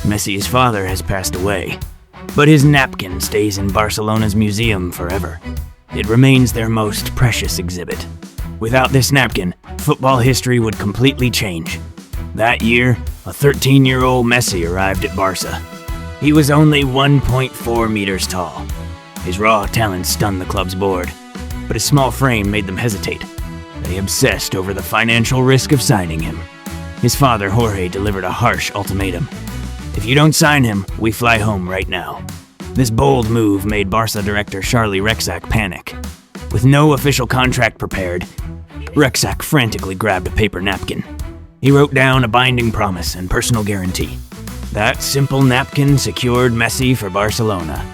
Messi's father has passed away, but his napkin stays in Barcelona's museum forever. It remains their most precious exhibit. Without this napkin, football history would completely change. That year, a 13-year-old Messi arrived at Barca. He was only 1.4 meters tall. His raw talent stunned the club's board, but his small frame made them hesitate. They obsessed over the financial risk of signing him. His father, Jorge, delivered a harsh ultimatum. If you don't sign him, we fly home right now. This bold move made Barca director Charlie Rexach panic. With no official contract prepared, Rexach frantically grabbed a paper napkin. He wrote down a binding promise and personal guarantee. That simple napkin secured Messi for Barcelona.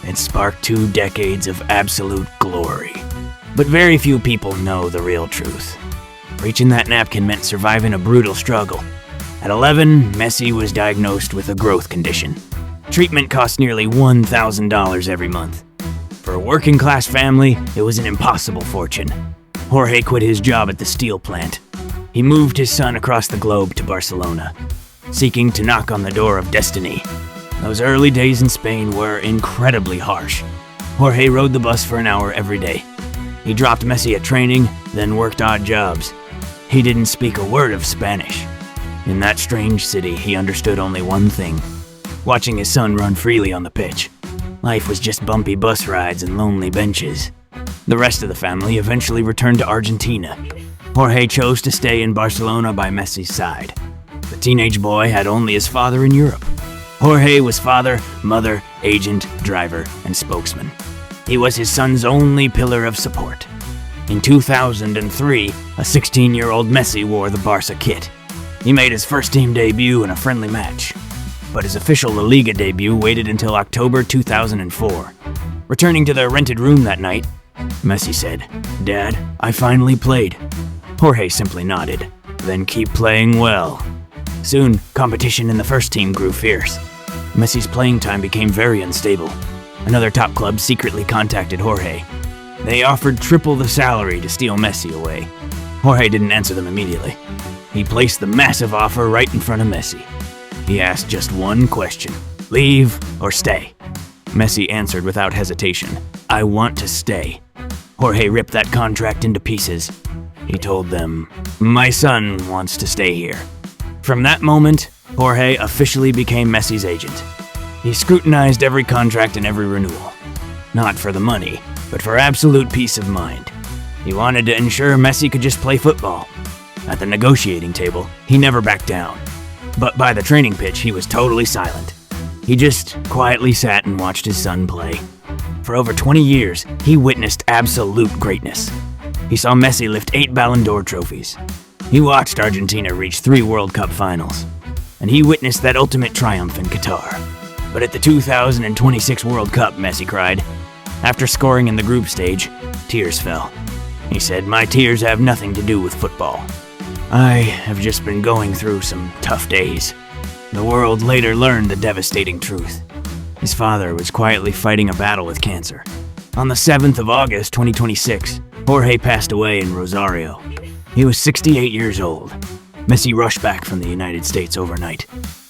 It sparked 2 decades of absolute glory. But very few people know the real truth. Reaching that napkin meant surviving a brutal struggle. At 11, Messi was diagnosed with a growth condition. Treatment cost nearly $1,000 every month. For a working-class family, it was an impossible fortune. Jorge quit his job at the steel plant. He moved his son across the globe to Barcelona, seeking to knock on the door of destiny. Those early days in Spain were incredibly harsh. Jorge rode the bus for an hour every day. He dropped Messi at training, then worked odd jobs. He didn't speak a word of Spanish. In that strange city, he understood only one thing: watching his son run freely on the pitch. Life was just bumpy bus rides and lonely benches. The rest of the family eventually returned to Argentina. Jorge chose to stay in Barcelona by Messi's side. The teenage boy had only his father in Europe. Jorge was father, mother, agent, driver, and spokesman. He was his son's only pillar of support. In 2003, a 16-year-old Messi wore the Barca kit. He made his first team debut in a friendly match, but his official La Liga debut waited until October 2004. Returning to their rented room that night, Messi said, "Dad, I finally played." Jorge simply nodded. "Then keep playing well." Soon, competition in the first team grew fierce. Messi's playing time became very unstable. Another top club secretly contacted Jorge. They offered triple the salary to steal Messi away. Jorge didn't answer them immediately. He placed the massive offer right in front of Messi. He asked just one question: leave or stay? Messi answered without hesitation, "I want to stay." Jorge ripped that contract into pieces. He told them, "My son wants to stay here." From that moment, Jorge officially became Messi's agent. He scrutinized every contract and every renewal. Not for the money, but for absolute peace of mind. He wanted to ensure Messi could just play football. At the negotiating table, he never backed down. But by the training pitch, he was totally silent. He just quietly sat and watched his son play. For over 20 years, he witnessed absolute greatness. He saw Messi lift 8 Ballon d'Or trophies. He watched Argentina reach 3 World Cup finals. And he witnessed that ultimate triumph in Qatar. But at the 2026 World Cup, Messi cried. After scoring in the group stage, tears fell. He said, "My tears have nothing to do with football. I have just been going through some tough days." The world later learned the devastating truth. His father was quietly fighting a battle with cancer. On the 7th of August, 2026, Jorge passed away in Rosario. He was 68 years old. Messi rushed back from the United States overnight.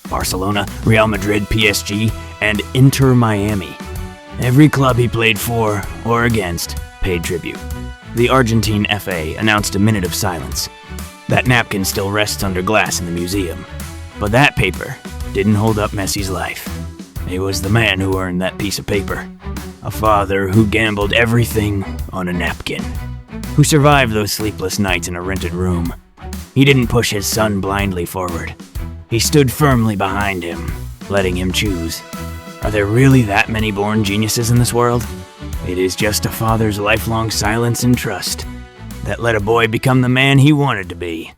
Barcelona, Real Madrid, PSG, and Inter Miami. Every club he played for or against paid tribute. The Argentine FA announced a minute of silence. That napkin still rests under glass in the museum. But that paper didn't hold up Messi's life. It was the man who earned that piece of paper. A father who gambled everything on a napkin. Who survived those sleepless nights in a rented room. He didn't push his son blindly forward. He stood firmly behind him, letting him choose. Are there really that many born geniuses in this world? It is just a father's lifelong silence and trust that let a boy become the man he wanted to be.